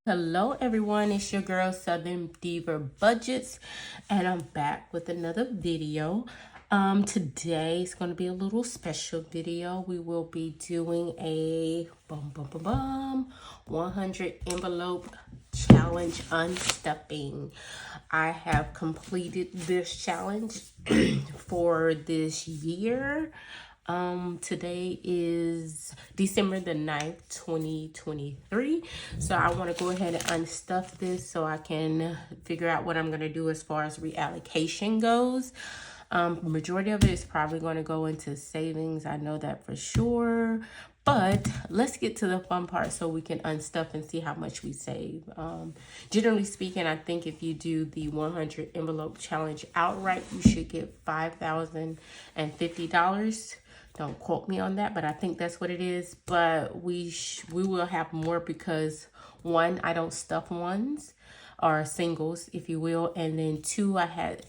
Hello everyone, it's your girl Southern Diva Budgets, and I'm back with another video. Today is going to be a little special video. We will be doing a 100 envelope challenge unstuffing. I have completed this challenge for this year. Today is December the 9th, 2023. So I want to go ahead and unstuff this so I can figure out what I'm going to do as far as reallocation goes. Majority of it is probably going to go into savings. I know that for sure. But let's get to the fun part so we can unstuff and see how much we save. Generally speaking, I think if you do the 100 envelope challenge outright, you should get $5,050. Don't quote me on that, but I think that's what it is. But we will have more because one, I don't stuff ones or singles, if you will. And then two, I had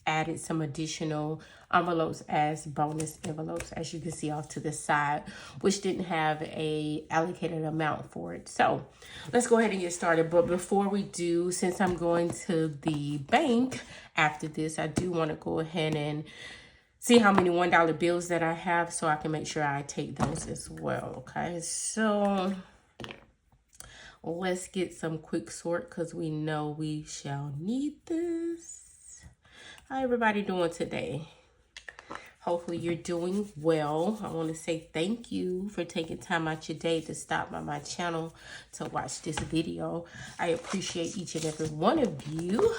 added some additional envelopes as bonus envelopes, as you can see off to the side, which didn't have a allocated amount for it. So let's go ahead and get started. But before we do, since I'm going to the bank after this, I do want to go ahead and see how many $1 bills that I have so I can make sure I take those as well. Okay, so let's get some quick sort because we know we shall need this. How everybody doing today? Hopefully you're doing well. I want to say thank you for taking time out your day to stop by my channel to watch this video. I appreciate each and every one of you.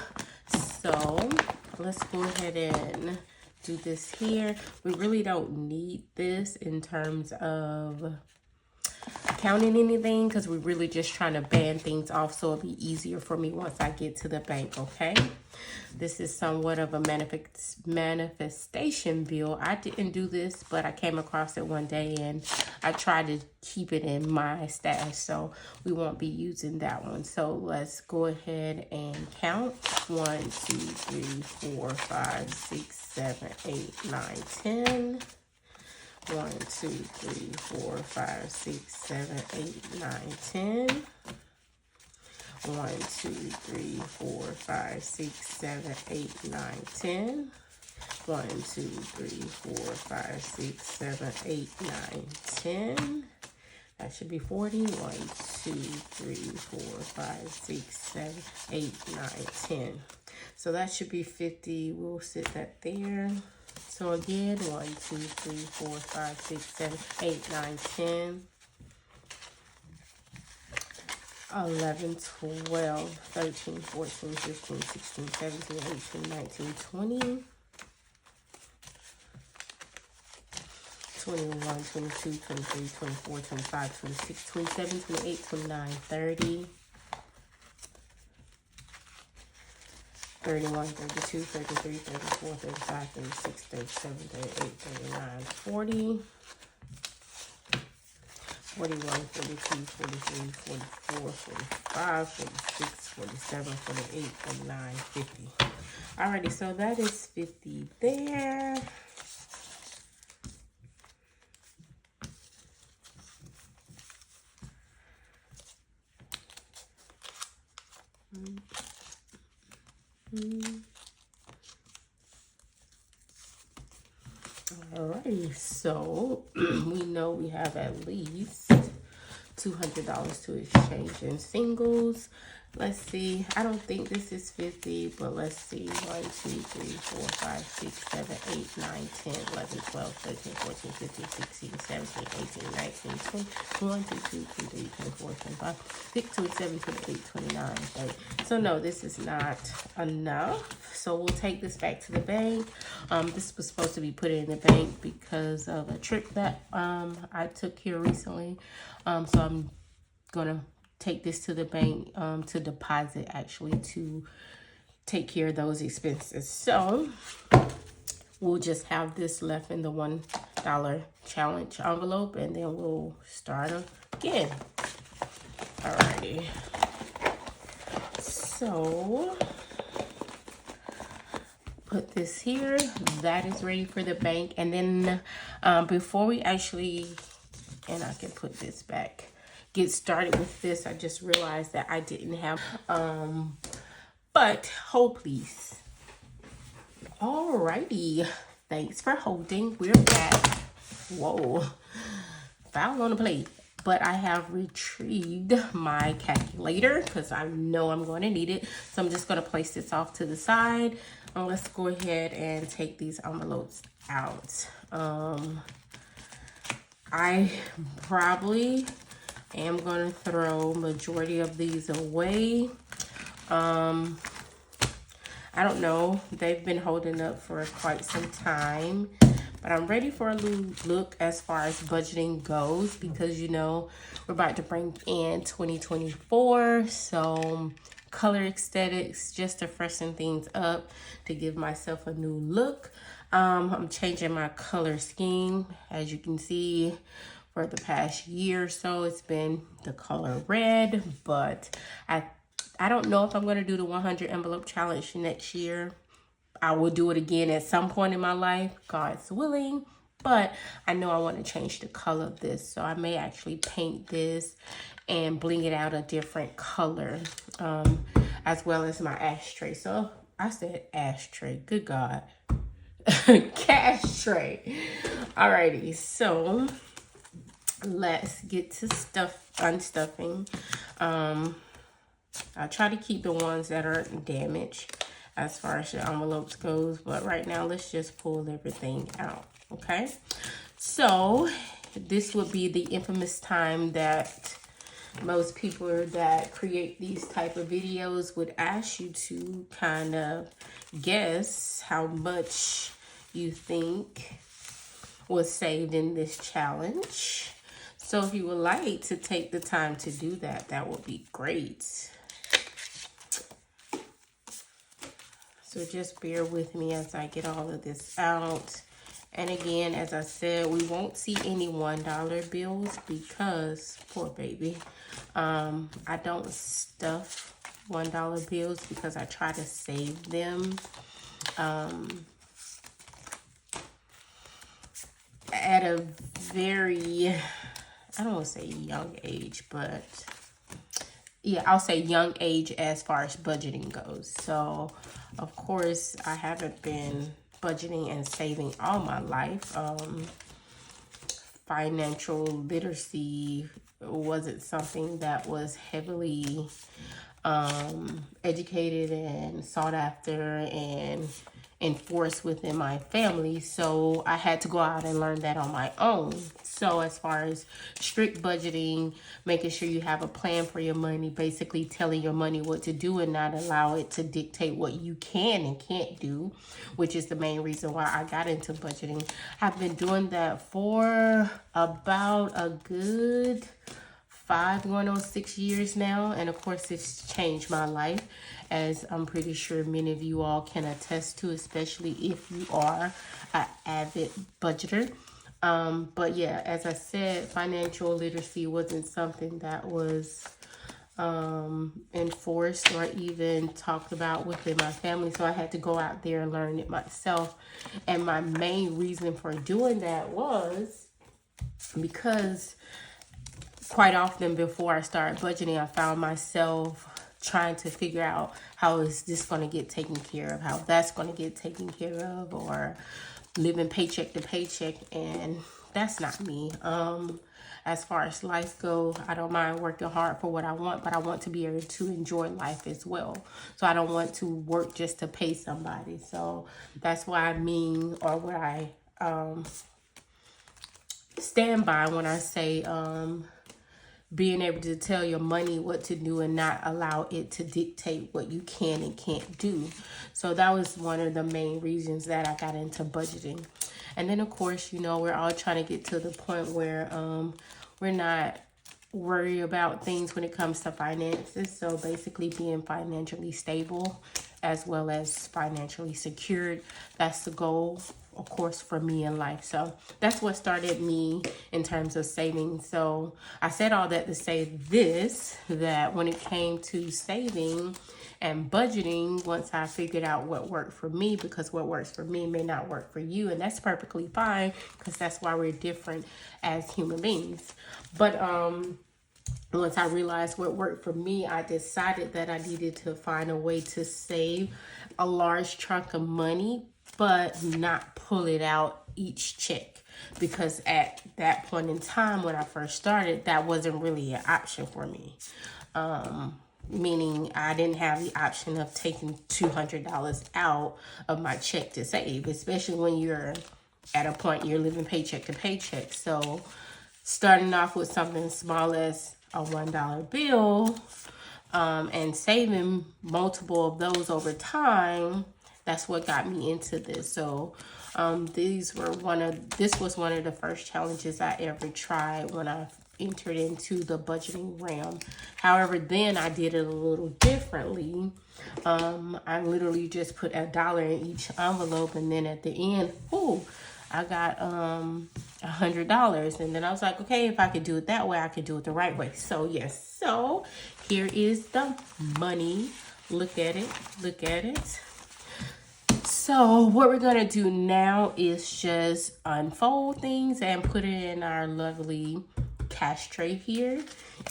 So let's go ahead and do this here. We really don't need this in terms of counting anything because we're really just trying to band things off so it'll be easier for me once I get to the bank. Okay, this is somewhat of a manifestation bill. I didn't do this, but I came across it one day and I tried to keep it in my stash, so we won't be using that one. So let's go ahead and count. 1, 2, 3, 4, 5, 6, 7, 8, 9, 10. 1, 2, 3, 4, 5, 6, 7, 8, 9, 10. 1, 2, 3, 4, 5, 6, 7, 8, 9, 10. 1, 2, 3, 4, 5, 6, 7, 8, 9, 10. That should be 40. 1, 2, 3, 4, 5, 6, 7, 8, 9, 10. So that should be 50. We'll sit that there. So again, 1, 2, 3, 4, 5, 6, 7, 8, 9, 10, 11, 12, 13, 14, 15, 16, 17, 18, 19, 20, 21, 22, 23, 24, 25, 26, 27, 28, 29, 30, 31, 32, 33, 34, 35, 36, 37, 38, 39, 40, 41, 42, 43, 44, 45, 46, 47, 48, 49, 50. Alrighty, so that is 50 there. Alrighty, so we know we have at least $200 to exchange in singles. Let's see. I don't think this is 50, but let's see. 1, 2, 3, 4, 5, 6, 7, 8, 9, 10, 11, 12, 13, 14, 15, 16, 17, 18, 19, 20, 21, 22, 23, 24, 25, 26, 27, 28, 29, 30. So no, this is not enough. So we'll take this back to the bank. This was supposed to be put in the bank because of a trip that I took here recently. So I'm gonna take this to the bank to deposit, actually, to take care of those expenses. So we'll just have this left in the $1 challenge envelope, and then we'll start again. Alrighty. So put this here. That is ready for the bank. And then before we actually, and I can put this back. get started with this. I just realized that I didn't have, but hold please. Alrighty, thanks for holding. We're back. Whoa, foul on the plate. But I have retrieved my calculator because I know I'm going to need it. So I'm just going to place this off to the side. And let's go ahead and take these envelopes out. I probably am going to throw majority of these away. I don't know. They've been holding up for quite some time. But I'm ready for a new look as far as budgeting goes because, you know, we're about to bring in 2024. So color aesthetics, just to freshen things up, to give myself a new look. I'm changing my color scheme. As you can see, for the past year or so, it's been the color red. But I don't know if I'm going to do the 100 envelope challenge next year. I will do it again at some point in my life, God's willing. But I know I want to change the color of this. So I may actually paint this and bling it out a different color, as well as my ashtray. So I said ashtray. Good God. Cash tray. Alrighty. So let's get to unstuffing. I try to keep the ones that aren't damaged as far as the envelopes goes, but right now let's just pull everything out. Okay, so this would be the infamous time that most people that create these type of videos would ask you to kind of guess how much you think was saved in this challenge. So if you would like to take the time to do that, that would be great. So just bear with me as I get all of this out. And again, as I said, we won't see any $1 bills because, poor baby, I don't stuff $1 bills because I try to save them at a very, I don't want to say young age, but yeah, I'll say young age as far as budgeting goes. So, of course, I haven't been budgeting and saving all my life. Financial literacy wasn't something that was heavily educated and sought after and enforced within my family. So I had to go out and learn that on my own. So as far as strict budgeting, making sure you have a plan for your money, basically telling your money what to do and not allow it to dictate what you can and can't do, which is the main reason why I got into budgeting. I've been doing that for about a good 5 going on 6 years now, and of course it's changed my life, as I'm pretty sure many of you all can attest to, especially if you are an avid budgeter. But yeah, as I said, financial literacy wasn't something that was enforced or even talked about within my family, so I had to go out there and learn it myself. And my main reason for doing that was because quite often before I started budgeting, I found myself trying to figure out how is this going to get taken care of, how that's going to get taken care of, or living paycheck to paycheck, and that's not me. As far as life goes, I don't mind working hard for what I want, but I want to be able to enjoy life as well. So I don't want to work just to pay somebody. So that's what I mean, or what I stand by when I say being able to tell your money what to do and not allow it to dictate what you can and can't do. So that was one of the main reasons that I got into budgeting. And then, of course, you know, we're all trying to get to the point where we're not worried about things when it comes to finances. So basically being financially stable as well as financially secured. That's the goal, of course, for me in life. So that's what started me in terms of saving. So I said all that to say this, that when it came to saving and budgeting, once I figured out what worked for me, because what works for me may not work for you, and that's perfectly fine, because that's why we're different as human beings. But once I realized what worked for me, I decided that I needed to find a way to save a large chunk of money, but not pull it out each check. Because at that point in time when I first started, that wasn't really an option for me. Meaning I didn't have the option of taking $200 out of my check to save, especially when you're at a point you're living paycheck to paycheck. So starting off with something small as a $1 bill, and saving multiple of those over time, that's what got me into this. So this was one of the first challenges I ever tried when I entered into the budgeting realm. However, then I did it a little differently. I literally just put $1 in each envelope, and then at the end, I got $100, and then I was like, okay, if I could do it that way, I could do it the right way. So yes, so here is the money. Look at it. Look at it. So what we're gonna do now is just unfold things and put it in our lovely cash tray here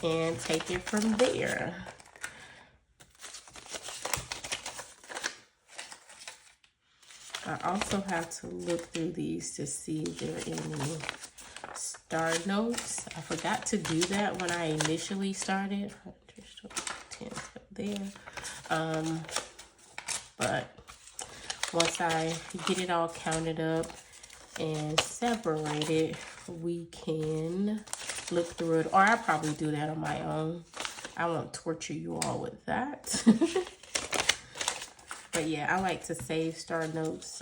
and take it from there. I also have to look through these to see if there are any star notes. I forgot to do that when I initially started. 10 there. But once I get it all counted up and separated, we can look through it. Or I'll probably do that on my own. I won't torture you all with that. But yeah, I like to save star notes.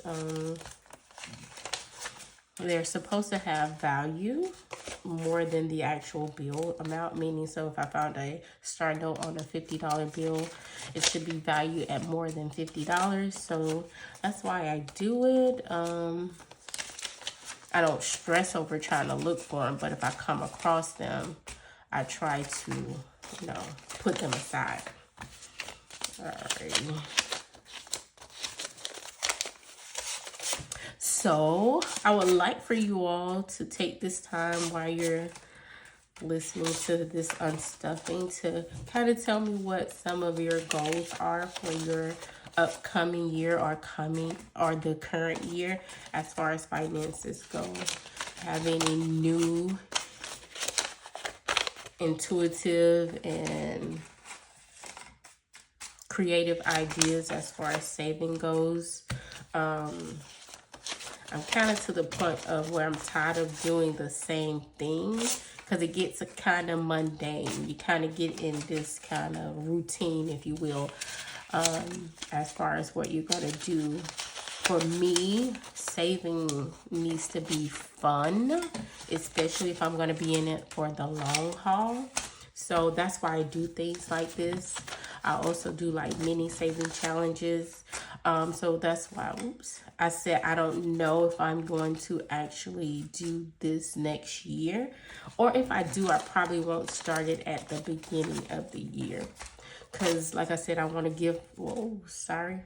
They're supposed to have value more than the actual bill amount. Meaning, so if I found a star note on a $50 bill, it should be valued at more than $50. So that's why I do it. I don't stress over trying to look for them, but if I come across them, I try to, put them aside. Alrighty. So I would like for you all to take this time while you're listening to this unstuffing to kind of tell me what some of your goals are for your upcoming year or the current year as far as finances go. Have any new intuitive and creative ideas as far as saving goes? I'm kind of to the point of where I'm tired of doing the same thing because it gets kind of mundane. You kind of get in this kind of routine, if you will, as far as what you're going to do. For me, saving needs to be fun, especially if I'm going to be in it for the long haul. So that's why I do things like this. I also do like mini saving challenges. So that's why, I said I don't know if I'm going to actually do this next year. Or if I do, I probably won't start it at the beginning of the year. Because like I said, I want to give, sorry.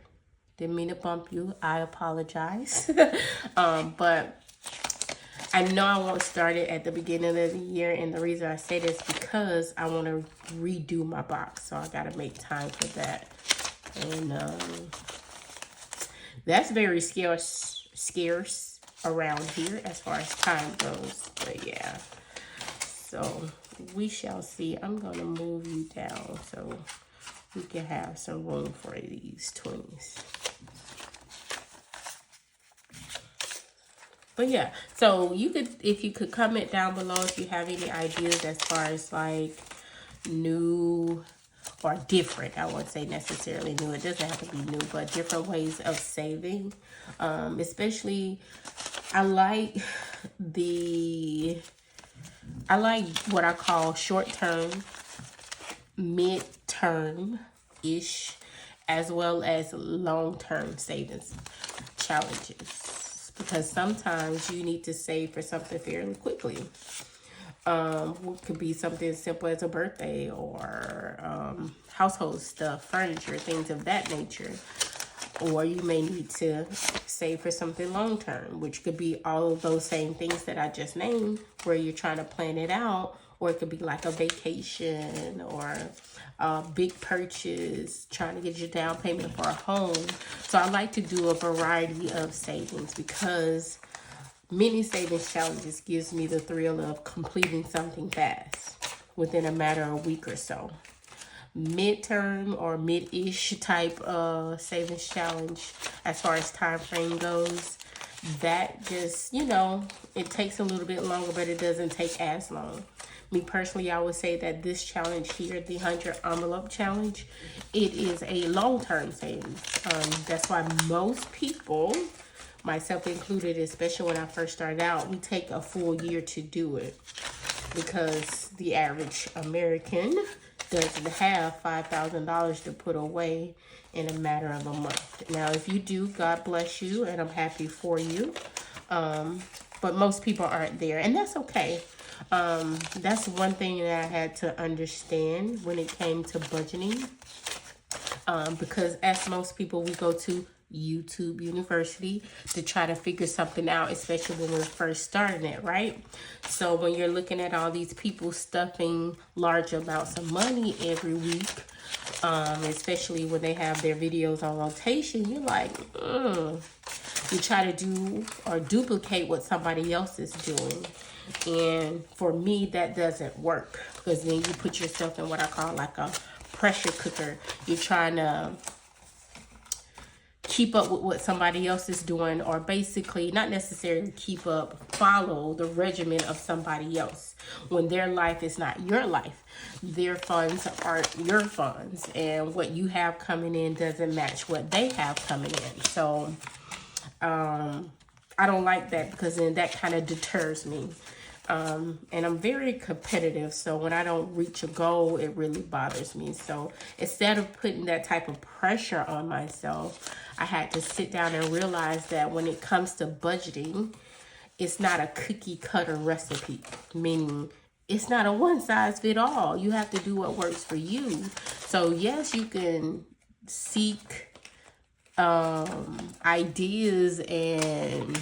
Didn't mean to bump you. I apologize. But I know I won't start it at the beginning of the year. And the reason I say this is because I want to redo my box. So I got to make time for that. And that's very scarce around here as far as time goes. But yeah. So we shall see. I'm going to move you down so we can have some room for these 20s. But yeah, so if you could comment down below if you have any ideas as far as like new or different. I wouldn't say necessarily new. It doesn't have to be new, but different ways of saving. Especially, I like what I call short-term, mid-term-ish, as well as long-term savings challenges. Because sometimes you need to save for something fairly quickly. It could be something simple as a birthday or household stuff, furniture, things of that nature. Or you may need to save for something long term, which could be all of those same things that I just named, where you're trying to plan it out, or it could be like a vacation or a big purchase, trying to get your down payment for a home. So I like to do a variety of savings because mini savings challenges gives me the thrill of completing something fast within a matter of a week or so. Midterm or mid-ish type savings challenge, as far as time frame goes, that just, you know, it takes a little bit longer, but it doesn't take as long. Me personally, I would say that this challenge here, the 100 envelope challenge, it is a long-term savings. That's why most people, myself included, especially when I first started out, we take a full year to do it because the average American doesn't have $5,000 to put away in a matter of a month. Now, if you do, God bless you, and I'm happy for you. But most people aren't there, and that's okay. That's one thing that I had to understand when it came to budgeting. Because as most people, we go to YouTube University to try to figure something out, especially when we're first starting it, right? So when you're looking at all these people stuffing large amounts of money every week, especially when they have their videos on rotation, you're like, you try to do or duplicate what somebody else is doing. And for me, that doesn't work, because then you put yourself in what I call like a pressure cooker. You're trying to keep up with what somebody else is doing, or basically not necessarily keep up, follow the regimen of somebody else when their life is not your life. Their funds aren't your funds, and what you have coming in doesn't match what they have coming in. So I don't like that, because then that kind of deters me. And I'm very competitive, so when I don't reach a goal, it really bothers me. So instead of putting that type of pressure on myself, I had to sit down and realize that when it comes to budgeting, it's not a cookie cutter recipe, meaning it's not a one size fit all. You have to do what works for you. So yes, you can seek ideas and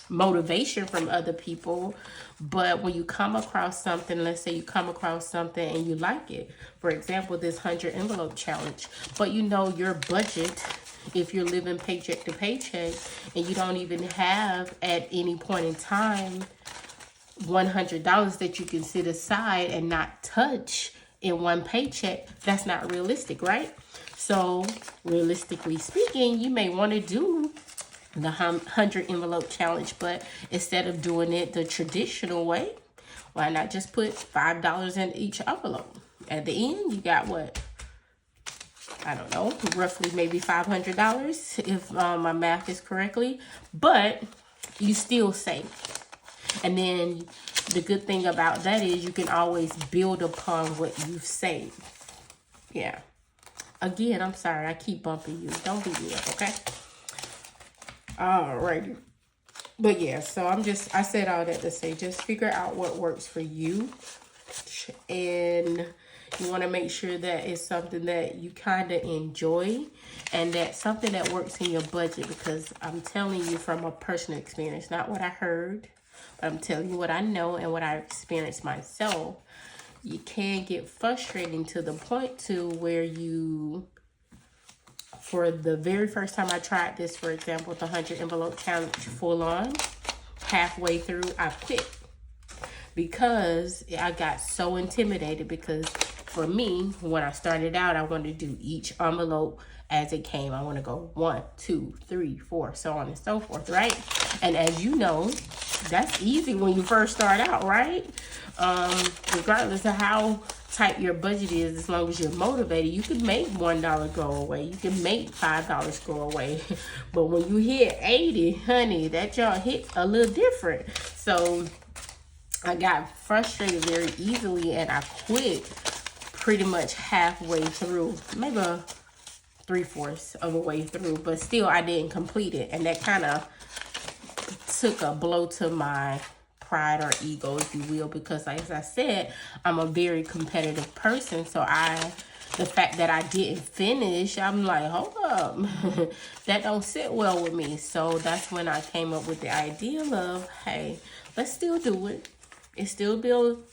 motivation from other people, but when you come across something, let's say you come across something and you like it, for example, this 100 envelope challenge, but you know your budget, if you're living paycheck to paycheck and you don't even have at any point in time $100 that you can set aside and not touch in one paycheck, that's not realistic, right? So realistically speaking, you may want to do the 100 envelope challenge, but instead of doing it the traditional way, why not just put $5 in each envelope? At the end, you got what? I don't know, roughly maybe $500 if my math is correctly, but you still save. And then the good thing about that is you can always build upon what you've saved. Yeah. Again, I'm sorry, I keep bumping you. Don't beat me up, okay? Alrighty. But yeah, so I said all that to say, just figure out what works for you. And you want to make sure that it's something that you kind of enjoy and that something that works in your budget, because I'm telling you from a personal experience, not what I heard, but I'm telling you what I know and what I experienced myself. You can get frustrating to the point to where you, for the very first time I tried this, for example, the 100 envelope challenge full on, halfway through, I quit because I got so intimidated. Because for me, when I started out, I wanted to do each envelope as it came. I want to go 1, 2, 3, 4, so on and so forth, right? And as you know, that's easy when you first start out, right? Regardless of how tight your budget is, as long as you're motivated, you can make $1 go away. You can make $5 go away. But when you hit 80, honey, that y'all hit a little different. So I got frustrated very easily and I quit pretty much halfway through, maybe 3/4 of the way through, but still I didn't complete it. And that kind of took a blow to my pride or ego, if you will, because as I said, I'm a very competitive person. So the fact that I didn't finish, I'm like, hold up, that don't sit well with me. So that's when I came up with the idea of, hey, let's still do it. It still be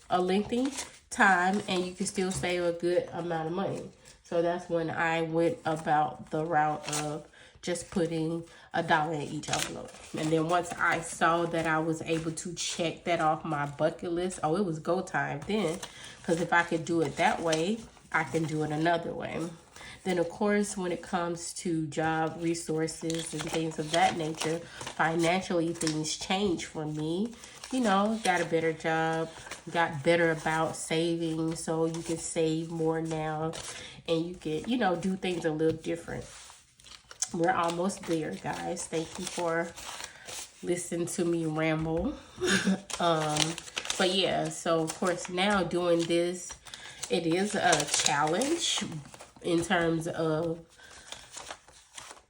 a lengthy time, and you can still save a good amount of money. So that's when I went about the route of just putting $1 in each envelope. And then once I saw that I was able to check that off my bucket list, oh, it was go time then. Because if I could do it that way, I can do it another way. Then, of course, when it comes to job resources and things of that nature, financially things change for me. You know, got a better job, got better about saving, so you can save more now, and you can, you know, do things a little different. We're almost there, guys. Thank you for listening to me ramble. But yeah, so of course now doing this, it is a challenge in terms of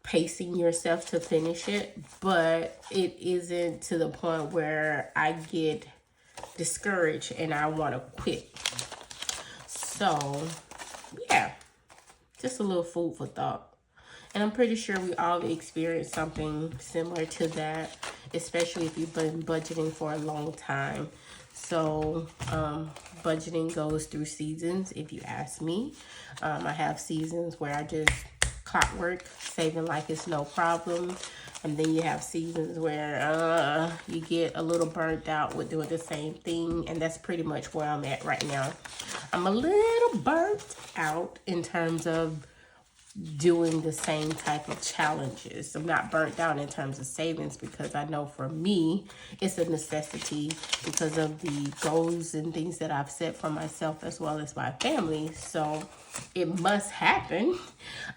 pacing yourself to finish it, but it isn't to the point where I get discouraged and I want to quit. So yeah, just a little food for thought. And I'm pretty sure we all experienced something similar to that, especially if you've been budgeting for a long time. So budgeting goes through seasons, if you ask me. I have seasons where I just clockwork, saving like it's no problem. And then you have seasons where you get a little burnt out with doing the same thing. And that's pretty much where I'm at right now. I'm a little burnt out in terms of doing the same type of challenges. I'm not burnt out in terms of savings, because I know for me it's a necessity because of the goals and things that I've set for myself as well as my family. So it must happen.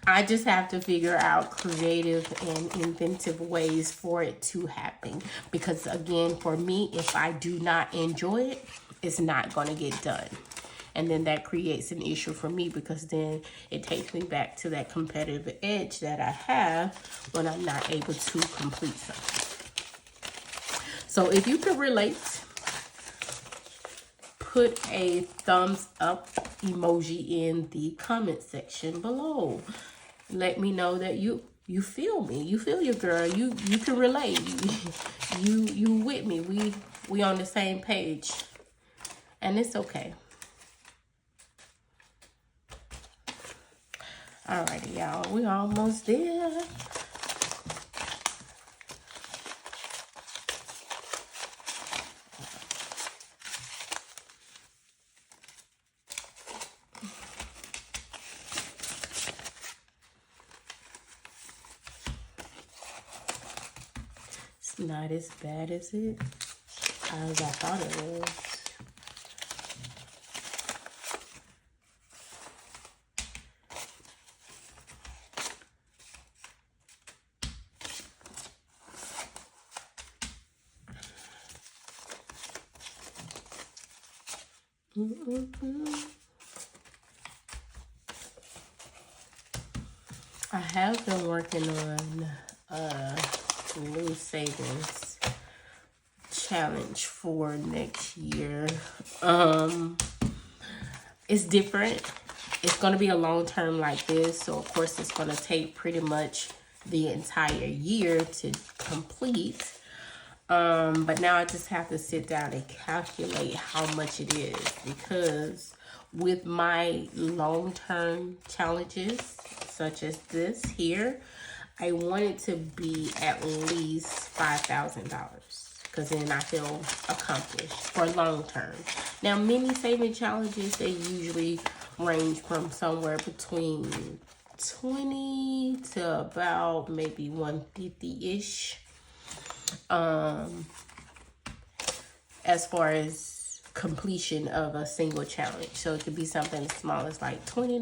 I just have to figure out creative and inventive ways for it to happen, because again, for me, if I do not enjoy it, it's not going to get done. And then that creates an issue for me, because then it takes me back to that competitive edge that I have when I'm not able to complete something. So if you can relate, put a thumbs up emoji in the comment section below. Let me know that you feel me. You feel your girl. You can relate. You with me. We on the same page. And it's okay. Alrighty, y'all, we almost there. It's not as bad as I thought it was. I have been working on a new savings challenge for next year. It's different. It's going to be a long term like this, so of course it's going to take pretty much the entire year to complete. But now I just have to sit down and calculate how much it is, because with my long-term challenges, such as this here, I want it to be at least $5,000, because then I feel accomplished for long-term. Now, mini saving challenges, they usually range from somewhere between 20 to about maybe 150-ish. As far as completion of a single challenge. So it could be something as small as like $20,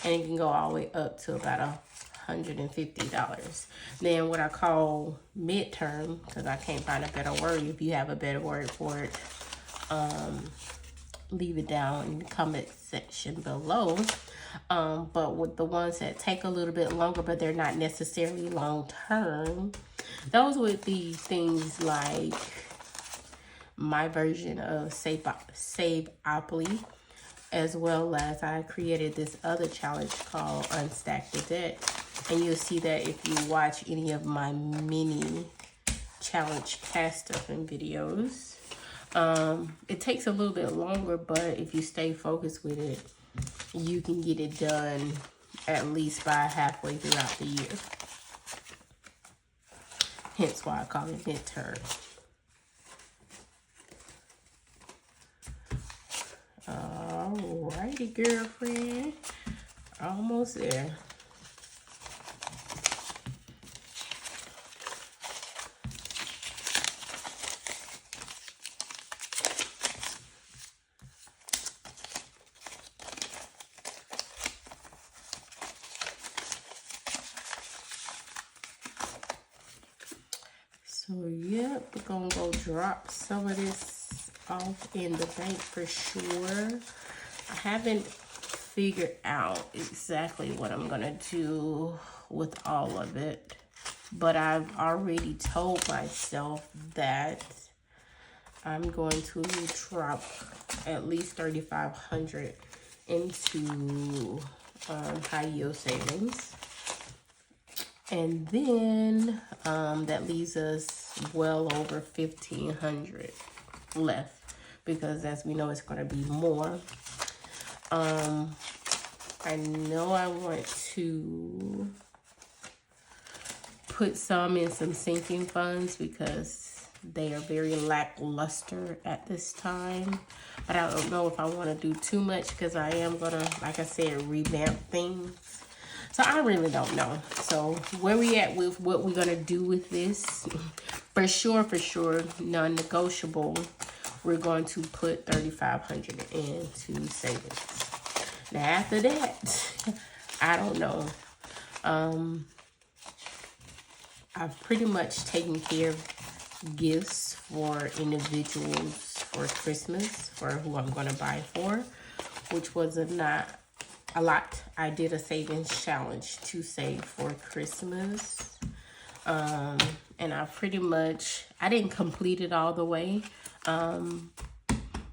and it can go all the way up to about $150. Then what I call midterm, because I can't find a better word. If you have a better word for it, leave it down in the comment section below. But with the ones that take a little bit longer, but they're not necessarily long term, those would be things like my version of Saveopoly, as well as I created this other challenge called Unstack the Debt. And you'll see that if you watch any of my mini challenge cash stuffing videos. It takes a little bit longer, but if you stay focused with it, you can get it done at least by halfway throughout the year. Hence why I call it midterm. Alrighty, girlfriend. Almost there. So, yep, we're gonna go drop some of this off in the bank for sure. I haven't figured out exactly what I'm gonna do with all of it, but I've already told myself that I'm going to drop at least $3,500 into high yield savings. And then that leaves us well over $1,500 left, because as we know, it's going to be more. I know I want to put some in some sinking funds because they are very lackluster at this time. But I don't know if I want to do too much, because I am going to, like I said, revamp things. So I really don't know. So where we at with what we're going to do with this, for sure, non-negotiable, we're going to put $3,500 into savings. Now after that, I don't know. I've pretty much taken care of gifts for individuals for Christmas, for who I'm going to buy for, which was not a lot. I did a savings challenge to save for Christmas. And I didn't complete it all the way,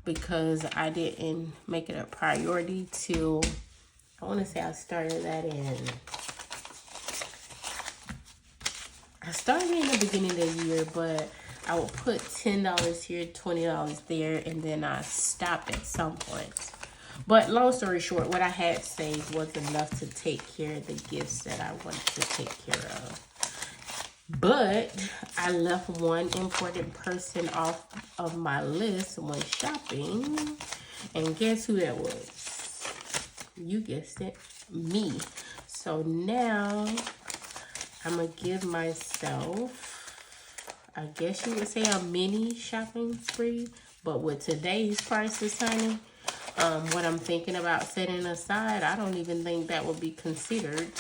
because I didn't make it a priority till, I want to say I started in the beginning of the year, but I would put $10 here, $20 there, and then I stopped at some point. But long story short, what I had saved was enough to take care of the gifts that I wanted to take care of. But I left one important person off of my list when shopping. And guess who that was? You guessed it, me. So now I'm going to give myself, I guess you would say, a mini shopping spree. But with today's prices, honey, what I'm thinking about setting aside, I don't even think that would be considered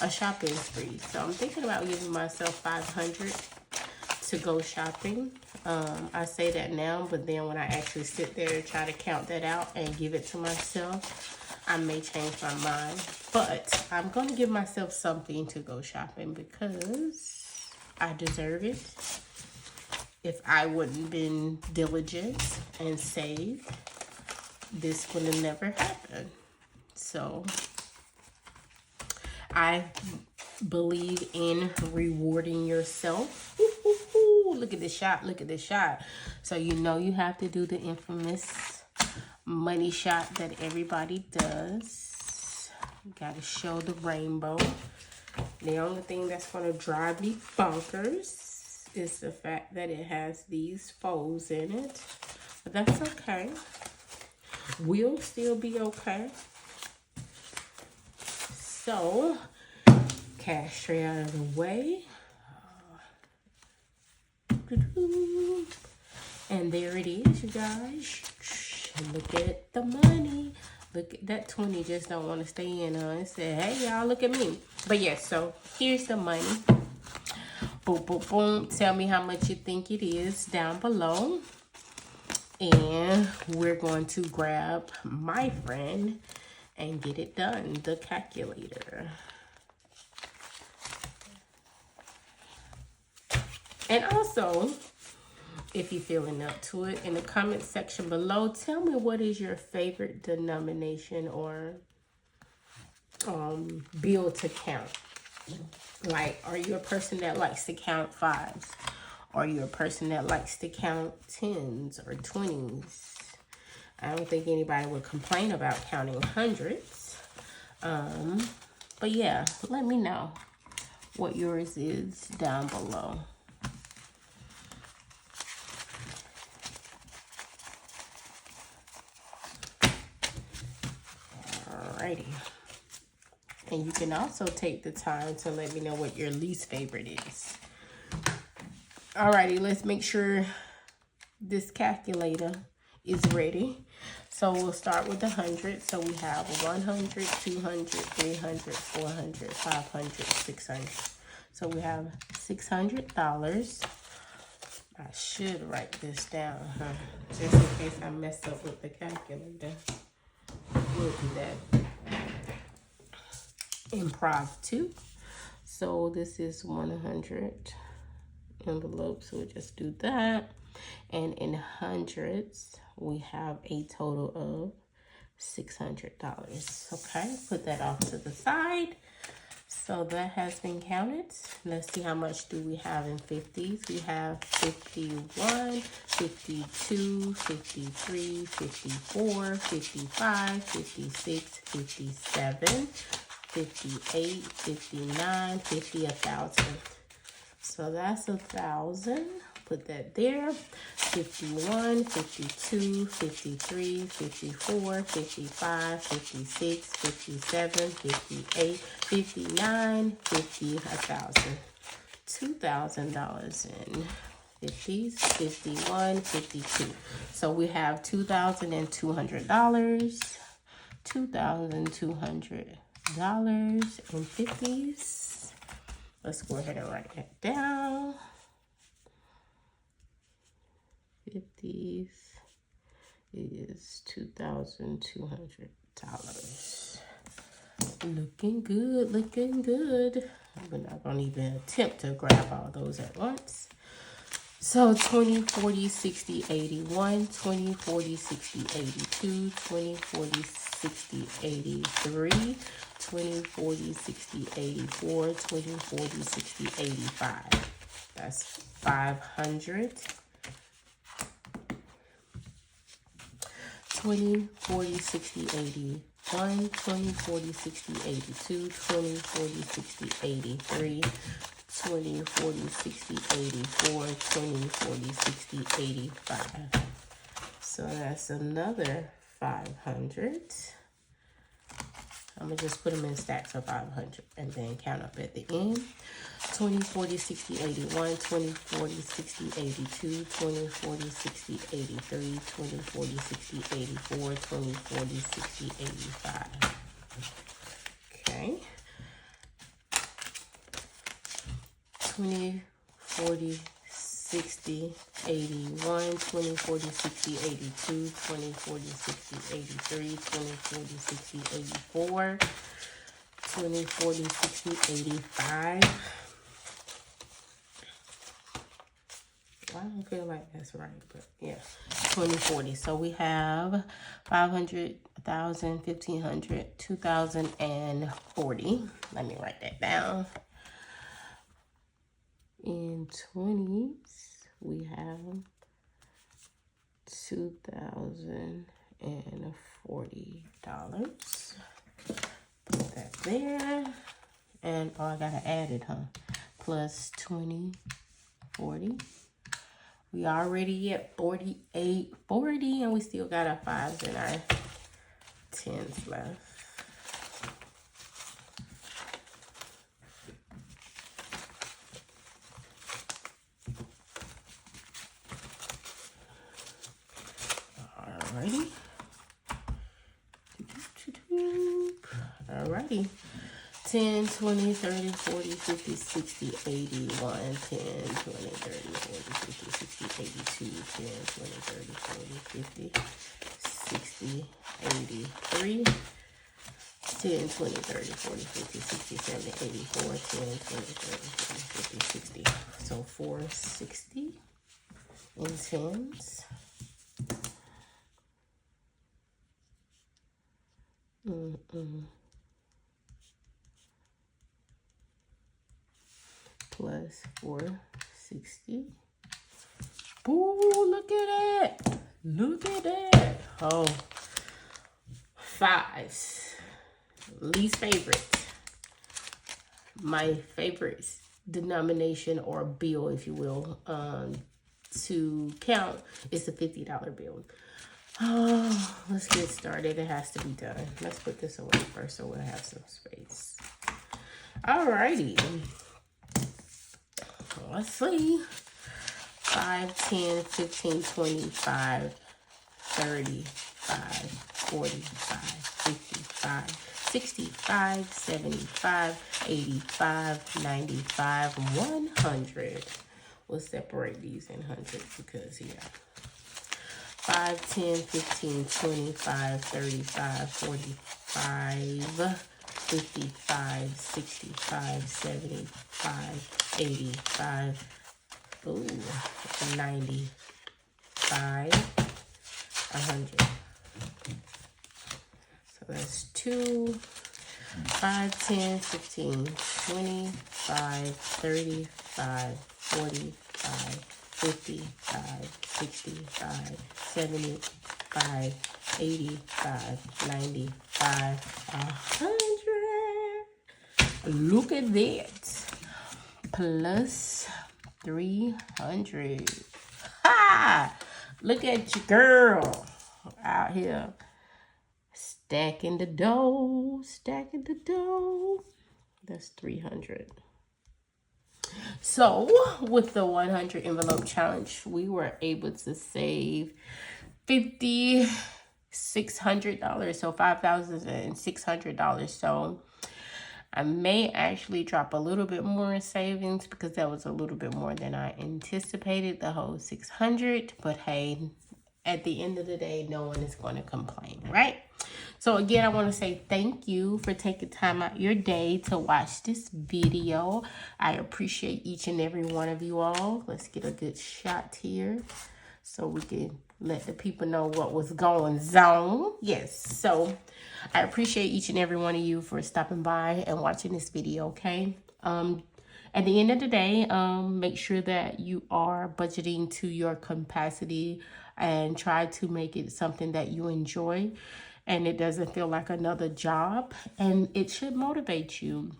a shopping spree. So I'm thinking about giving myself $500 to go shopping. I say that now, but then when I actually sit there and try to count that out and give it to myself, I may change my mind. But I'm going to give myself something to go shopping because I deserve it. If I wouldn't been diligent and saved, this would have never happened. So I believe in rewarding yourself. Ooh, look at this shot. Look at this shot. So you know you have to do the infamous money shot that everybody does. You got to show the rainbow. The only thing that's going to drive me bonkers is the fact that it has these folds in it. But that's okay. We'll still be okay. So, cash tray out of the way. And there it is, you guys. Look at the money. Look at that 20 just don't want to stay in. It said, hey, y'all, look at me. But yeah, so here's the money. Boom, boom, boom. Tell me how much you think it is down below. And we're going to grab my friend and get it done, the calculator. And also, if you're feeling up to it, in the comment section below, tell me what is your favorite denomination or bill to count. Like, are you a person that likes to count fives? or you're a person that likes to count 10s or 20s. I don't think anybody would complain about counting hundreds. But yeah, let me know what yours is down below. Alrighty. And you can also take the time to let me know what your least favorite is. Alrighty, let's make sure this calculator is ready. So we'll start with the 100. So we have 100, 200, 300, 400, 500, 600. So we have $600. I should write this down, just in case I mess up with the calculator. We'll do that impromptu. So this is 100 envelopes. We'll just do that. And in hundreds, we have a total of $600. Okay, put that off to the side. So that has been counted. Let's see how much do we have in 50s. We have 51, 52, 53, 54, 55, 56, 57, 58, 59, 50, 1,000. So that's 1,000. Put that there. 51, 52, 53, 54, 55, 56, 57, 58, 59, 50, 1,000. $2,000 in 50s, 51, 52. So we have $2,200. $2,200 in 50s. Let's go ahead and write that down. 50s is $2,200. Looking good, looking good. We're not gonna even attempt to grab all those at once. So 20, 40, 60, 81, 20, 40, 60, 82, 20, 40, 60, 83, 20, 40, 60, 84, 20, 40, 60, 85. That's 500. 20, 40, 60, 81, 20, 40, 60, 82, 20, 40, 60, 83, 20, 40, 60, 84, 20, 40, 60, 85. So that's another 500. I'm going to just put them in stacks of 500 and then count up at the end. 20, 40, 60, 81, 20, 40, 60, 82, 20, 40, 60, 83, 20, 40, 60, 84, 20, 40, 60, 85. Okay. 20, 40, 60, 81, 20, 40, 60, 82, 20, 40, 60, 83, 20, 40, 60, 84, 20, 40, 60, 85. I don't feel like that's right, but yeah, 20, 40. So we have 500, 1,000, 1,500, 2,040. Let me write that down. In 20s, we have $2,040. Put that there. And, oh, I gotta add it, huh? Plus 20, 40. We already at 48, 40, and we still got our 5s and our 10s left. Alrighty. Alrighty. 10, 20, 30, 40, 50, 60, 81, 10, 20, 30, 40, 50, 60, 82, 10, 20, 30, 40, 50, 60, 83, 10, 20, 30, 40, 50, 60, 70, 84, 10, 20, 30, 40, 50, 60. So 460 in 10s. Plus 460 Ooh, look at that. Look at that. Oh, fives. Least favorite. My favorite denomination or bill, if you will, to count is the $50 bill. Oh, let's get started. It has to be done. Let's put this away first so we'll have some space. Alrighty. Let's see. 5, 10, 15, 25, 35, 45, 55, 65, 75, 85, 95, 100. We'll separate these in hundreds because, yeah. 5, 10, 15, 25, 35, 45, 55, 65, 75, 85, ooh, 95, 100. So that's 2, 5, 10, 15, 25, 35, 45, 55, 65, 75, 85, 95, 100. Look at that. Plus 300. Ha! Look at your girl out here. Stacking the dough. Stacking the dough. That's 300. So, with the 100 envelope challenge, we were able to save $5,600, so $5,600. So, I may actually drop a little bit more in savings because that was a little bit more than I anticipated, the whole 600. But hey, at the end of the day, no one is going to complain, right? So again, I want to say thank you for taking time out your day to watch this video. I appreciate each and every one of you all. Let's get a good shot here so we can let the people know what was going on. Yes, so I appreciate each and every one of you for stopping by and watching this video, okay? At the end of the day, make sure that you are budgeting to your capacity and try to make it something that you enjoy and it doesn't feel like another job, and it should motivate you.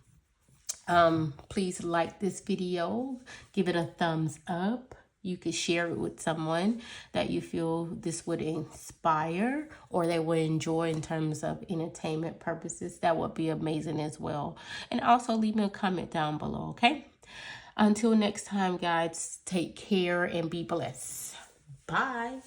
Please like this video, give it a thumbs up. You can share it with someone that you feel this would inspire or they would enjoy in terms of entertainment purposes. That would be amazing as well. And also leave me a comment down below, okay? Until next time, guys, take care and be blessed. Bye.